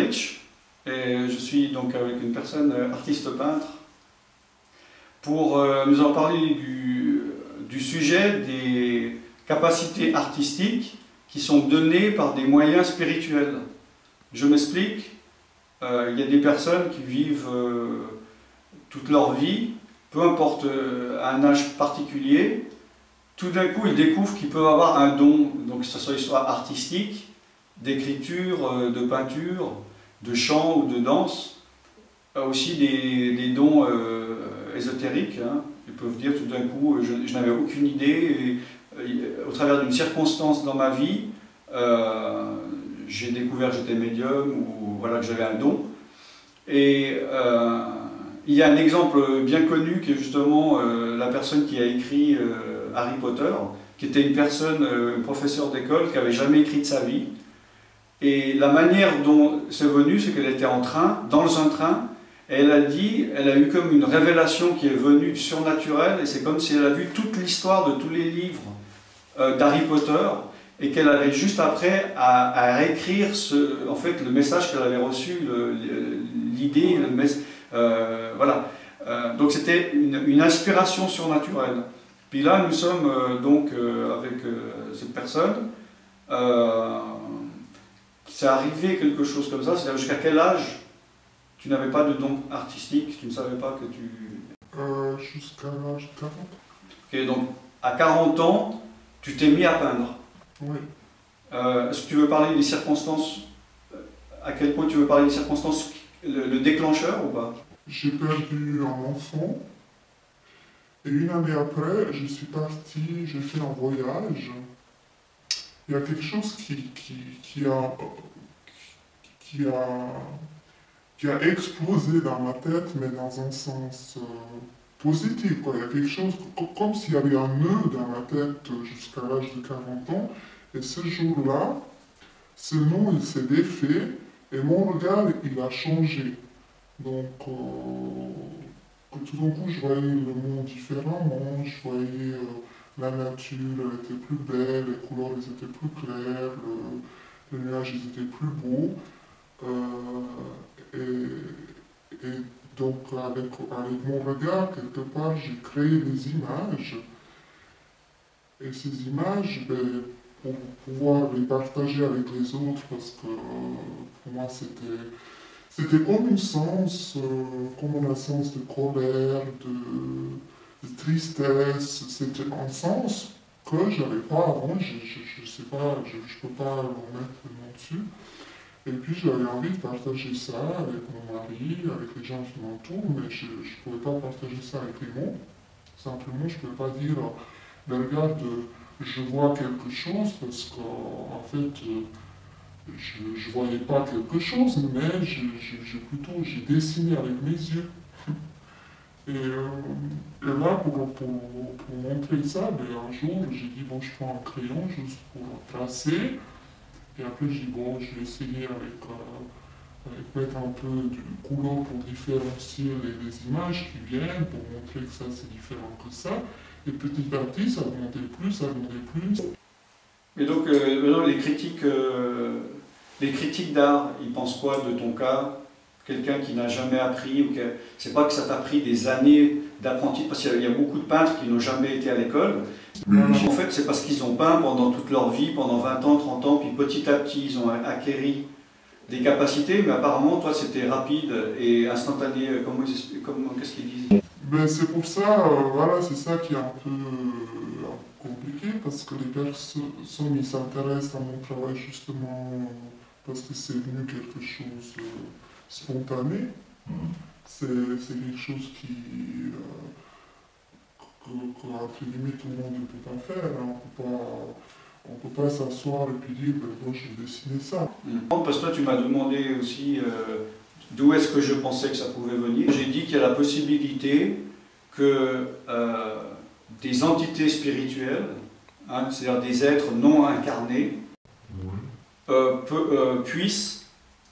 Rich et je suis donc avec une personne artiste peintre pour nous en parler du sujet des capacités artistiques qui sont données par des moyens spirituels. Je m'explique, il y a des personnes qui vivent toute leur vie, peu importe à un âge particulier, tout d'un coup ils découvrent qu'ils peuvent avoir un don, donc que ce soit artistique, d'écriture, de peinture, de chant ou de danse, aussi des dons ésotériques. Hein. Ils peuvent dire tout d'un coup, je n'avais aucune idée, et, au travers d'une circonstance dans ma vie, j'ai découvert que j'étais médium ou voilà, que j'avais un don. Et il y a un exemple bien connu qui est justement la personne qui a écrit Harry Potter, qui était une personne, professeur d'école, qui n'avait jamais écrit de sa vie. Et la manière dont c'est venu, c'est qu'elle était en train, dans un train, et elle a eu comme une révélation qui est venue du surnaturel, et c'est comme si elle a vu toute l'histoire de tous les livres d'Harry Potter, et qu'elle avait juste après à réécrire en fait, le message qu'elle avait reçu, l'idée, voilà. Donc c'était une inspiration surnaturelle. Puis là, nous sommes donc avec cette personne. C'est arrivé quelque chose comme ça, c'est-à-dire jusqu'à quel âge tu n'avais pas de don artistique, tu ne savais pas que tu... Jusqu'à l'âge de 40. Ok, donc à 40 ans, tu t'es mis à peindre. Oui. Est-ce que tu veux parler des circonstances, à quel point tu veux parler des circonstances, le déclencheur ou pas? J'ai perdu un enfant, et une année après, je suis parti, j'ai fait un voyage. Il y a quelque chose qui a explosé dans ma tête, mais dans un sens positif, quoi. Il y a quelque chose, comme s'il y avait un nœud dans ma tête jusqu'à l'âge de 40 ans. Et ce jour-là, ce nœud, il s'est défait, et mon regard, il a changé. Donc, tout d'un coup, je voyais le monde différemment, je voyais la nature, elle était plus belle, les couleurs, elles étaient plus claires, les nuages, ils étaient plus beaux. Et donc, avec mon regard, quelque part, j'ai créé des images. Et ces images, ben, pour pouvoir les partager avec les autres, parce que pour moi, c'était comme un sens de colère, de tristesse. C'était un sens que je n'avais pas avant, je ne sais pas, je ne peux pas le mettre le nom dessus. Et puis j'avais envie de partager ça avec mon mari, avec les gens qui m'entourent, mais je ne pouvais pas partager ça avec les mots. Simplement, je ne pouvais pas dire, ben, regarde, je vois quelque chose, parce qu'en fait, je ne voyais pas quelque chose, mais j'ai dessiné avec mes yeux. Et là, pour montrer ça, ben, un jour, j'ai dit, bon, je prends un crayon juste pour tracer. Et après, j'ai dit, bon, je vais essayer avec mettre un peu de couleur pour différencier les images qui viennent, pour montrer que ça, c'est différent que ça. Et petit à petit, ça montait plus, ça montait plus. Et donc, maintenant, les critiques d'art, ils pensent quoi de ton cas? Quelqu'un qui n'a jamais appris, ou c'est pas que ça t'a pris des années d'apprentissage, parce qu'il y a beaucoup de peintres qui n'ont jamais été à l'école. En fait, c'est parce qu'ils ont peint pendant toute leur vie, pendant 20 ans, 30 ans, puis petit à petit, ils ont acquéri des capacités, mais apparemment, toi, c'était rapide et instantané. Qu'est-ce qu'ils disent? Ben, c'est pour ça, voilà, c'est ça qui est un peu compliqué, parce que les personnes, ils s'intéressent à mon travail justement parce que c'est venu quelque chose spontané. C'est quelque chose entre guillemets, tout le monde ne peut pas faire. Hein. On ne peut pas s'asseoir et puis dire, ben, moi je vais dessiner ça. Parce que toi, tu m'as demandé aussi d'où est-ce que je pensais que ça pouvait venir. J'ai dit qu'il y a la possibilité que des entités spirituelles, hein, c'est-à-dire des êtres non incarnés, puissent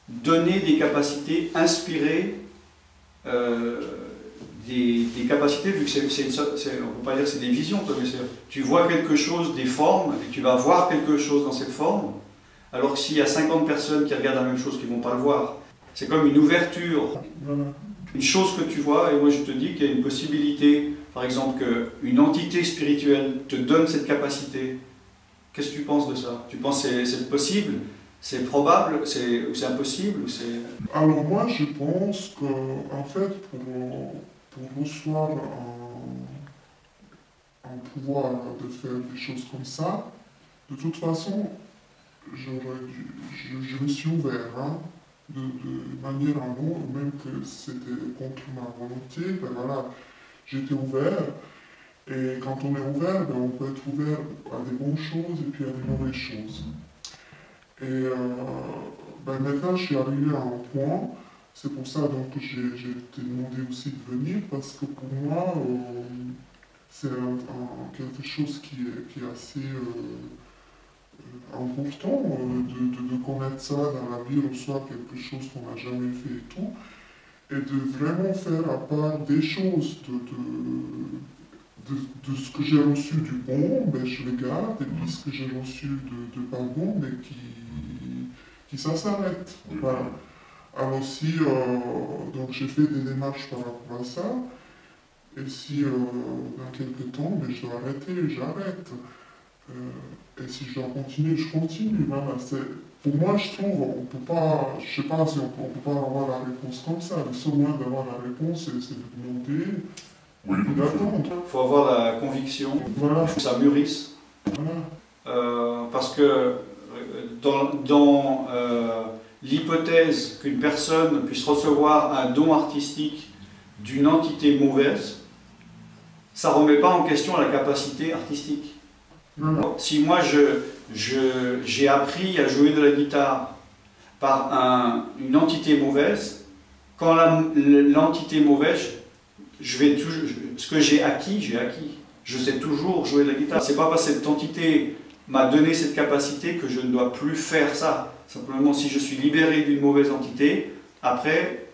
donner des capacités, inspirer des capacités, vu que on ne peut pas dire que c'est des visions, mais tu vois quelque chose, des formes, et tu vas voir quelque chose dans cette forme, alors que s'il y a 50 personnes qui regardent la même chose, qui ne vont pas le voir. C'est comme une ouverture, Voilà. une chose que tu vois, et moi je te dis qu'il y a une possibilité, par exemple, qu'une entité spirituelle te donne cette capacité. Qu'est-ce que tu penses de ça? Tu penses que c'est possible? C'est probable? C'est impossible? Alors moi, je pense que, en fait, pour recevoir un pouvoir de faire des choses comme ça, de toute façon, je me suis ouvert, hein, de manière à l'autre, même que c'était contre ma volonté, ben voilà, j'étais ouvert. Et quand on est ouvert, ben on peut être ouvert à des bonnes choses et puis à des mauvaises choses. Et ben maintenant, je suis arrivé à un point, c'est pour ça donc, que j'ai été demandé aussi de venir, parce que pour moi, c'est quelque chose qui est assez important de connaître ça dans la vie, recevoir quelque chose qu'on n'a jamais fait et tout, et de vraiment faire à part des choses de ce que j'ai reçu du bon, ben, je le garde, et puis ce que j'ai reçu de pas bon, mais qui ça s'arrête. Voilà. Alors si donc j'ai fait des démarches par rapport à ça, et si dans quelques temps, ben, je dois arrêter, j'arrête. Et si je dois continuer, je continue. Voilà. Pour moi, je trouve, on peut pas, je sais pas si on peut pas avoir la réponse comme ça. Le seul moyen d'avoir la réponse, c'est de demander. Oui, Il faut avoir la conviction, voilà. que ça mûrisse. Voilà. Parce que dans l'hypothèse qu'une personne puisse recevoir un don artistique d'une entité mauvaise, ça ne remet pas en question la capacité artistique. Voilà. Si moi j'ai appris à jouer de la guitare par une entité mauvaise, quand l'entité mauvaise, ce que j'ai acquis, j'ai acquis. Je sais toujours jouer de la guitare. C'est pas parce que cette entité m'a donné cette capacité que je ne dois plus faire ça. Simplement, si je suis libéré d'une mauvaise entité, après,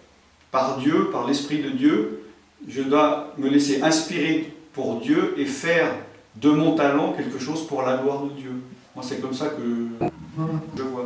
par Dieu, par l'Esprit de Dieu, je dois me laisser inspirer pour Dieu et faire de mon talent quelque chose pour la gloire de Dieu. Moi, c'est comme ça que je vois.